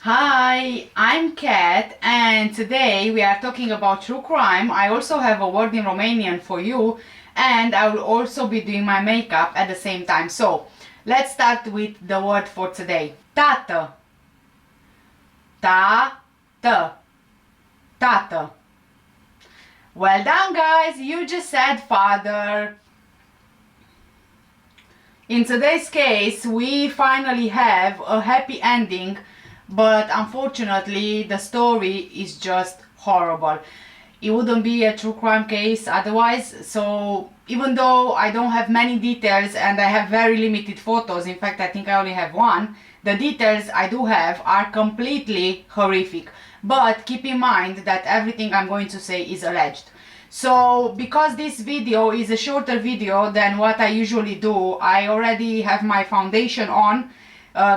Hi, I'm Kat, and today we are talking about true crime. I also have a word in Romanian for you, and I will also be doing my makeup at the same time. So, let's start with the word for today. Tată. Tată. Tată. Well done, guys. You just said father. In today's case, we finally have a happy ending, but unfortunately the story is just horrible. It wouldn't be a true crime case otherwise, so even though I don't have many details and I have very limited photos, in fact I think I only have one, the details I do have are completely horrific. But keep in mind that everything I'm going to say is alleged. So, because this video is a shorter video than what I usually do, I already have my foundation on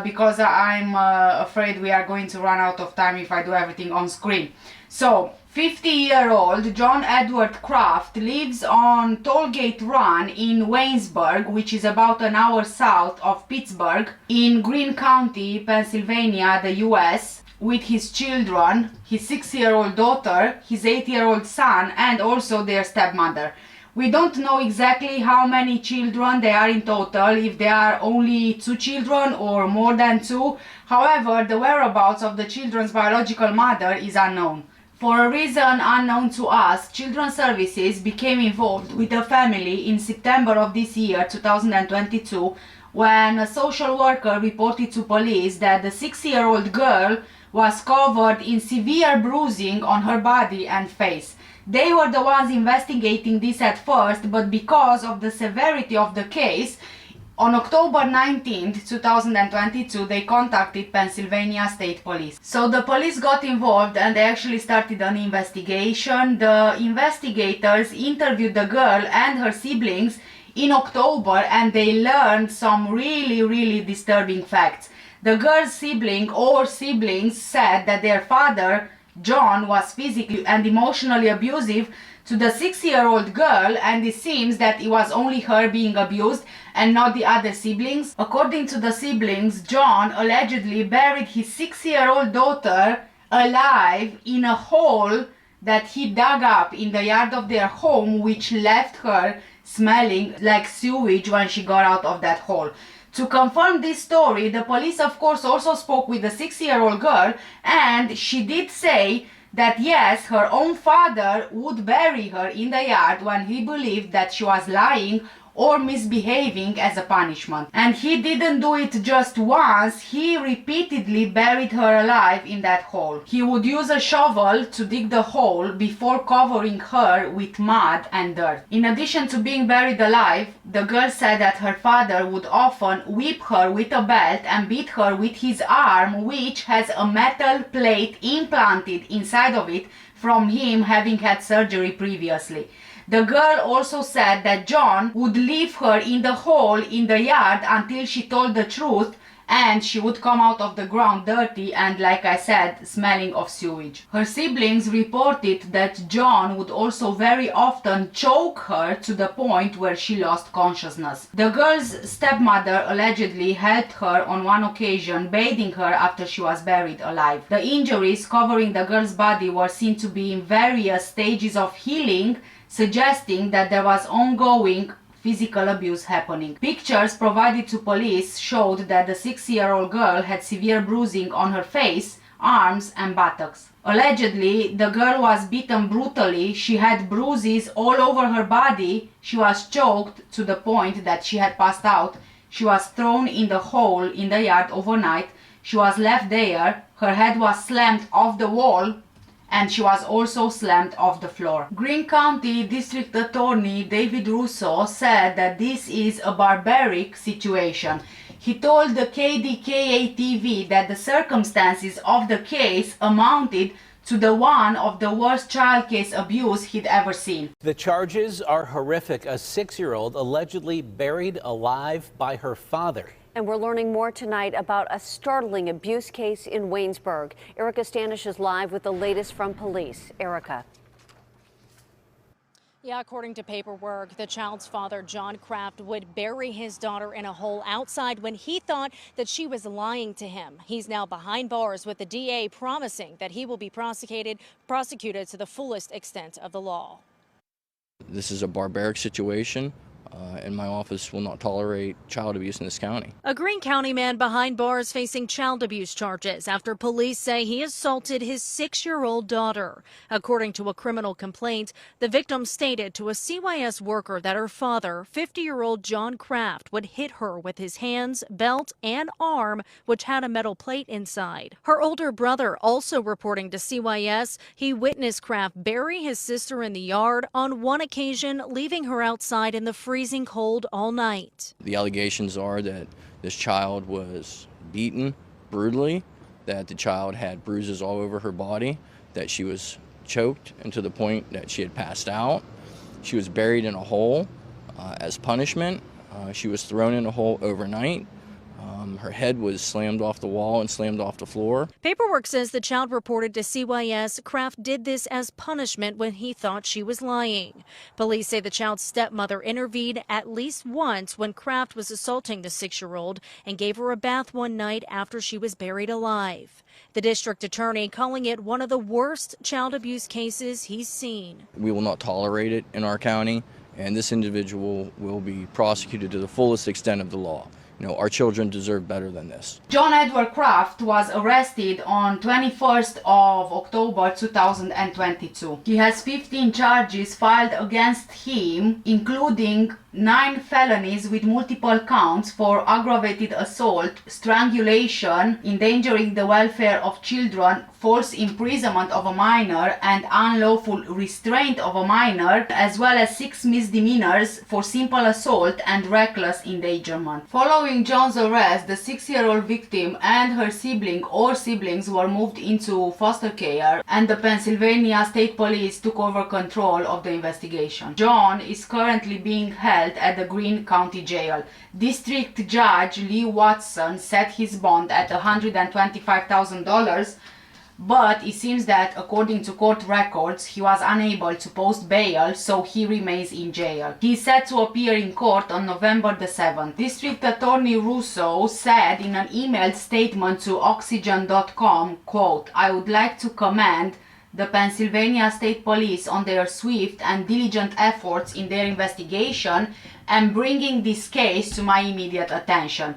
because I'm afraid we are going to run out of time if I do everything on screen. So, 50-year-old John Edward Kraft lives on Tollgate Run in Waynesburg, which is about an hour south of Pittsburgh, in Greene County, Pennsylvania, the US, with his children, his 6-year-old daughter, his 8-year-old son, and also their stepmother. We don't know exactly how many children there are in total, if there are only 2 children or more than 2. However, the whereabouts of the children's biological mother is unknown. For a reason unknown to us, Children's Services became involved with the family in September of this year, 2022, when a social worker reported to police that the 6-year-old girl was covered in severe bruising on her body and face. They were the ones investigating this at first, but because of the severity of the case, on October 19th, 2022, they contacted Pennsylvania State Police. So the police got involved and they actually started an investigation. The investigators interviewed the girl and her siblings in October and they learned some really disturbing facts. The girl's sibling or siblings said that their father, John, was physically and emotionally abusive to the 6-year-old girl, and it seems that it was only her being abused and not the other siblings. According to the siblings, John allegedly buried his 6-year-old daughter alive in a hole that he dug up in the yard of their home, which left her smelling like sewage when she got out of that hole. To confirm this story, the police of course also spoke with the 6-year-old girl, and she did say that yes, her own father would bury her in the yard when he believed that she was lying or misbehaving as a punishment. And he didn't do it just once, he repeatedly buried her alive in that hole. He would use a shovel to dig the hole before covering her with mud and dirt. In addition to being buried alive, the girl said that her father would often whip her with a belt and beat her with his arm, which has a metal plate implanted inside of it from him having had surgery previously. The girl also said that John would leave her in the hole in the yard until she told the truth, and she would come out of the ground dirty and, like I said, smelling of sewage. Her siblings reported that John would also very often choke her to the point where she lost consciousness. The girl's stepmother allegedly helped her on one occasion, bathing her after she was buried alive. The injuries covering the girl's body were seen to be in various stages of healing, suggesting that there was ongoing physical abuse happening. Pictures provided to police showed that the 6-year-old girl had severe bruising on her face, arms and buttocks. Allegedly, the girl was beaten brutally, she had bruises all over her body, she was choked to the point that she had passed out, she was thrown in the hole in the yard overnight, she was left there, her head was slammed off the wall, and she was also slammed off the floor. Greene County District Attorney David Russo said that this is a barbaric situation. He told the KDKA TV that the circumstances of the case amounted to the one of the worst child case abuse he'd ever seen. The charges are horrific. A 6-year-old allegedly buried alive by her father. And we're learning more tonight about a startling abuse case in Waynesburg. Erica Stanish is live with the latest from police. Erica. Yeah, according to paperwork, the child's father, John Kraft, would bury his daughter in a hole outside when he thought that she was lying to him. He's now behind bars with the DA promising that he will be prosecuted to the fullest extent of the law. This is a barbaric situation, and my office will not tolerate child abuse in this county. A Greene County man behind bars facing child abuse charges after police say he assaulted his 6-year-old daughter. According to a criminal complaint, the victim stated to a CYS worker that her father, 50-year-old John Kraft, would hit her with his hands, belt, and arm, which had a metal plate inside. Her older brother also reporting to CYS he witnessed Kraft bury his sister in the yard, on one occasion leaving her outside in the freezing cold all night. The allegations are that this child was beaten brutally, that the child had bruises all over her body, that she was choked and to the point that she had passed out. She was buried in a hole as punishment. She was thrown in a hole overnight. Her head was slammed off the wall and slammed off the floor. Paperwork says the child reported to CYS Kraft did this as punishment when he thought she was lying. Police say the child's stepmother intervened at least once when Kraft was assaulting the 6-year-old and gave her a bath one night after she was buried alive. The district attorney calling it one of the worst child abuse cases he's seen. We will not tolerate it in our county, and this individual will be prosecuted to the fullest extent of the law. You know, our children deserve better than this. John Edward Kraft was arrested on 21st of October 2022. He has 15 charges filed against him, including 9 felonies with multiple counts for aggravated assault, strangulation, endangering the welfare of children, false imprisonment of a minor, and unlawful restraint of a minor, as well as 6 misdemeanors for simple assault and reckless endangerment. Following John's arrest, the 6-year-old victim and her sibling or siblings were moved into foster care, and the Pennsylvania State Police took over control of the investigation. John is currently being held at the Greene County Jail. District Judge Lee Watson set his bond at $125,000, but it seems that according to court records he was unable to post bail, so he remains in jail. He is set to appear in court on November the 7th. District Attorney Russo said in an emailed statement to Oxygen.com, quote, "I would like to commend the Pennsylvania State Police on their swift and diligent efforts in their investigation and bringing this case to my immediate attention.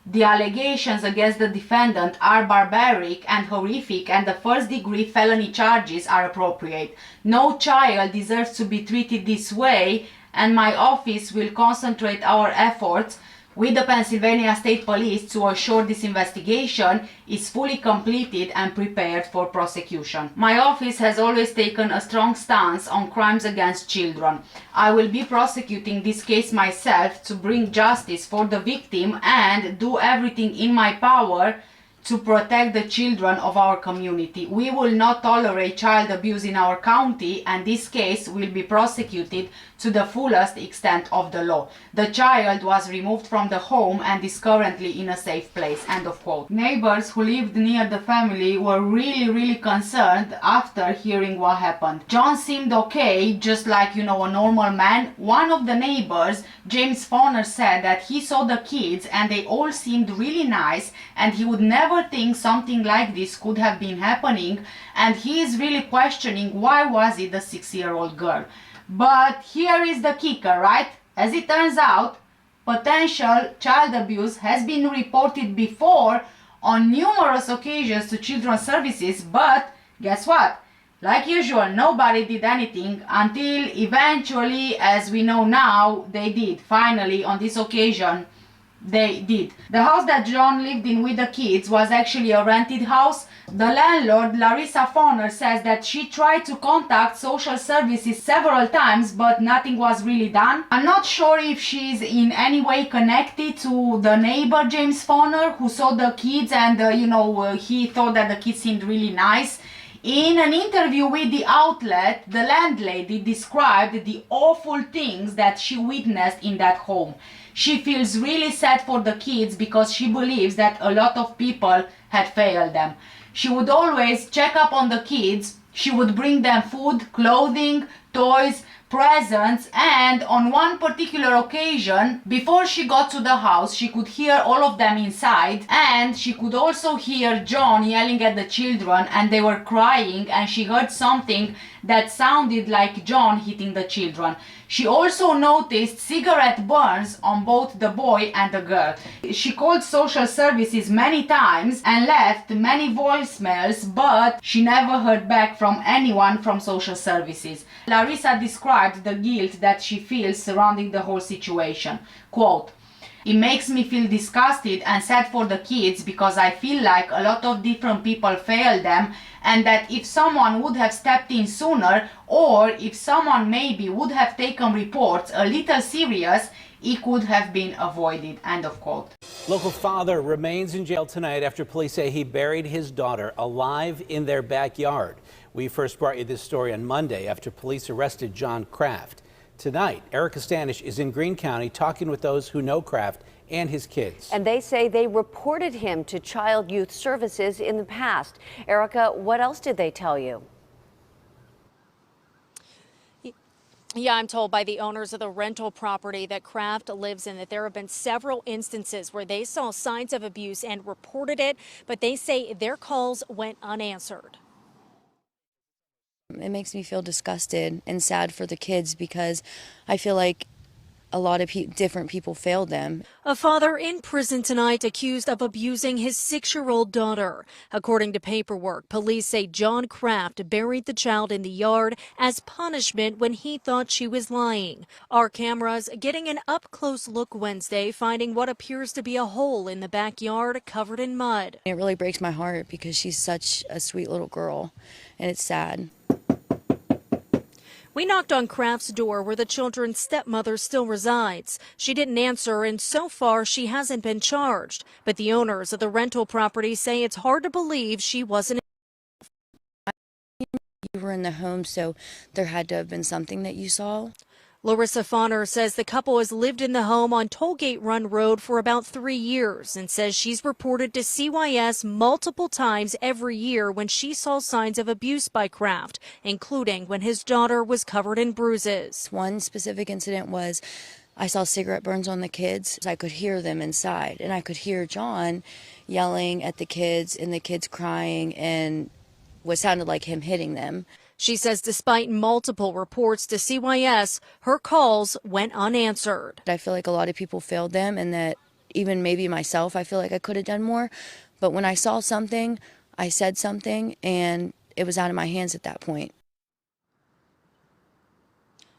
The allegations against the defendant are barbaric and horrific, and the first-degree felony charges are appropriate. No child deserves to be treated this way, and my office will concentrate our efforts with the Pennsylvania State Police to assure this investigation is fully completed and prepared for prosecution. My office has always taken a strong stance on crimes against children. I will be prosecuting this case myself to bring justice for the victim and do everything in my power to protect the children of our community. We will not tolerate child abuse in our county, and this case will be prosecuted to the fullest extent of the law. The child was removed from the home and is currently in a safe place." End of quote. Neighbors who lived near the family were really concerned after hearing what happened. John seemed okay, just like, a normal man. One of the neighbors, James Fauner, said that he saw the kids and they all seemed really nice, and he would never think something like this could have been happening, and he is really questioning why was it the 6-year-old girl. But here is the kicker, right? As it turns out, potential child abuse has been reported before on numerous occasions to Children's Services, but guess what? Like usual, nobody did anything until eventually, as we know now, they did. Finally, on this occasion, they did. The house that John lived in with the kids was actually a rented house. The landlord, Larissa Fauner, says that she tried to contact social services several times, but nothing was really done. I'm not sure if she's in any way connected to the neighbor, James Fauner, who saw the kids and, he thought that the kids seemed really nice. In an interview with the outlet, the landlady described the awful things that she witnessed in that home. She feels really sad for the kids because she believes that a lot of people had failed them. She would always check up on the kids. She would bring them food, clothing, toys, presence, and on one particular occasion, before she got to the house, she could hear all of them inside, and she could also hear John yelling at the children, and they were crying, and she heard something that sounded like John hitting the children. She also noticed cigarette burns on both the boy and the girl. She called social services many times and left many voicemails, but she never heard back from anyone from social services. Larissa described the guilt that she feels surrounding the whole situation. Quote, "It makes me feel disgusted and sad for the kids because I feel like a lot of different people failed them, and that if someone would have stepped in sooner, or if someone maybe would have taken reports a little serious, it could have been avoided." End of quote. Local father remains in jail tonight after police say he buried his daughter alive in their backyard. We first brought you this story on Monday after police arrested John Kraft. Tonight, Erica Stanish is in Greene County talking with those who know Kraft and his kids. And they say they reported him to Child Youth Services in the past. Erica, what else did they tell you? Yeah, I'm told by the owners of the rental property that Kraft lives in that there have been several instances where they saw signs of abuse and reported it, but they say their calls went unanswered. It makes me feel disgusted and sad for the kids because I feel like a lot of different people failed them. A father in prison tonight accused of abusing his 6-year-old daughter. According to paperwork, police say John Kraft buried the child in the yard as punishment when he thought she was lying. Our cameras getting an up-close look Wednesday, finding what appears to be a hole in the backyard covered in mud. It really breaks my heart because she's such a sweet little girl, and it's sad. We knocked on Kraft's door where the children's stepmother still resides. She didn't answer, and so far she hasn't been charged. But the owners of the rental property say it's hard to believe she wasn't. You were in the home, so there had to have been something that you saw. Larissa Fonner says the couple has lived in the home on Tollgate Run Road for about 3 years and says she's reported to CYS multiple times every year when she saw signs of abuse by Kraft, including when his daughter was covered in bruises. One specific incident was I saw cigarette burns on the kids. I could hear them inside, and I could hear John yelling at the kids and the kids crying, and what sounded like him hitting them. She says despite multiple reports to CYS, her calls went unanswered. I feel like a lot of people failed them, and that even maybe myself, I feel like I could have done more. But when I saw something, I said something, and it was out of my hands at that point.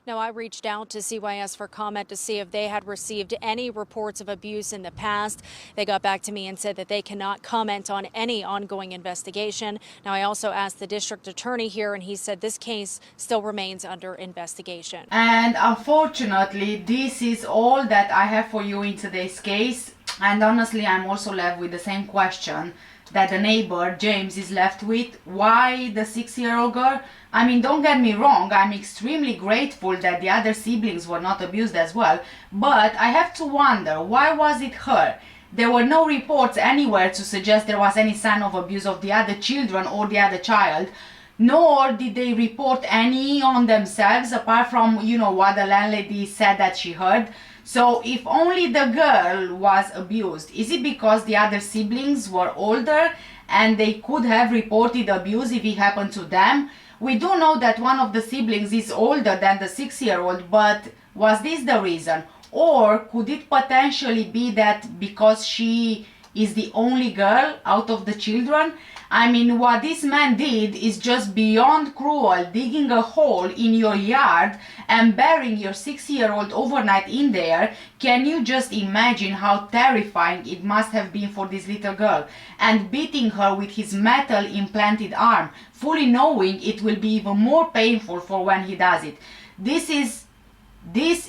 Now, I reached out to CYS for comment to see if they had received any reports of abuse in the past. They got back to me and said that they cannot comment on any ongoing investigation. Now, I also asked the district attorney here, and he said this case still remains under investigation. And unfortunately, this is all that I have for you in today's case. And honestly, I'm also left with the same question that the neighbor, James, is left with. Why the 6-year-old girl? I mean, don't get me wrong, I'm extremely grateful that the other siblings were not abused as well, but I have to wonder, why was it her? There were no reports anywhere to suggest there was any sign of abuse of the other children or the other child, nor did they report any on themselves, apart from, what the landlady said that she heard. So if only the girl was abused, is it because the other siblings were older and they could have reported abuse if it happened to them? We do know that one of the siblings is older than the 6-year-old, but was this the reason? Or could it potentially be that because she is the only girl out of the children? I mean, what this man did is just beyond cruel, digging a hole in your yard and burying your 6-year-old overnight in there. Can you just imagine how terrifying it must have been for this little girl? And beating her with his metal implanted arm, fully knowing it will be even more painful for when he does it. This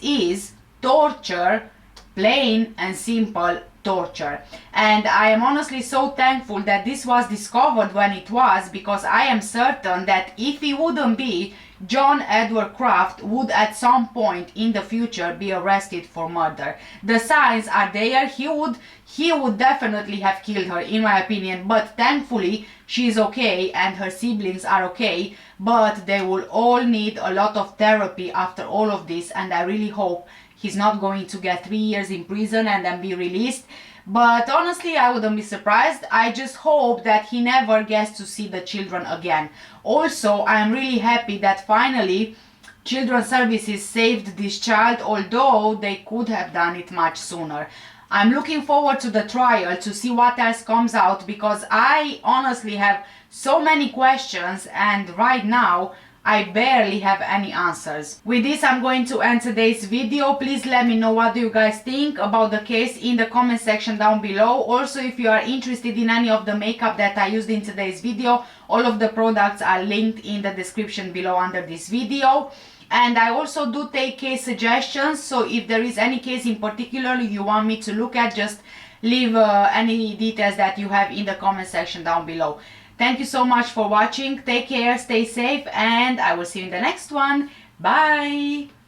is torture, plain and simple torture. And I am honestly so thankful that this was discovered when it was, because I am certain that if it wouldn't be, John Edward Kraft would at some point in the future be arrested for murder. The signs are there. He would definitely have killed her, in my opinion, but thankfully she is okay and her siblings are okay, but they will all need a lot of therapy after all of this, and I really hope he's not going to get 3 years in prison and then be released. But honestly, I wouldn't be surprised. I just hope that he never gets to see the children again. Also, I am really happy that finally Children's Services saved this child, although they could have done it much sooner. I'm looking forward to the trial to see what else comes out, because I honestly have so many questions and right now I barely have any answers. With this, I'm going to end today's video. Please let me know what do you guys think about the case in the comment section down below. Also, if you are interested in any of the makeup that I used in today's video, all of the products are linked in the description below under this video. And I also do take case suggestions, so if there is any case in particular you want me to look at, just leave any details that you have in the comment section down below. Thank you so much for watching. Take care, stay safe, and I will see you in the next one. Bye!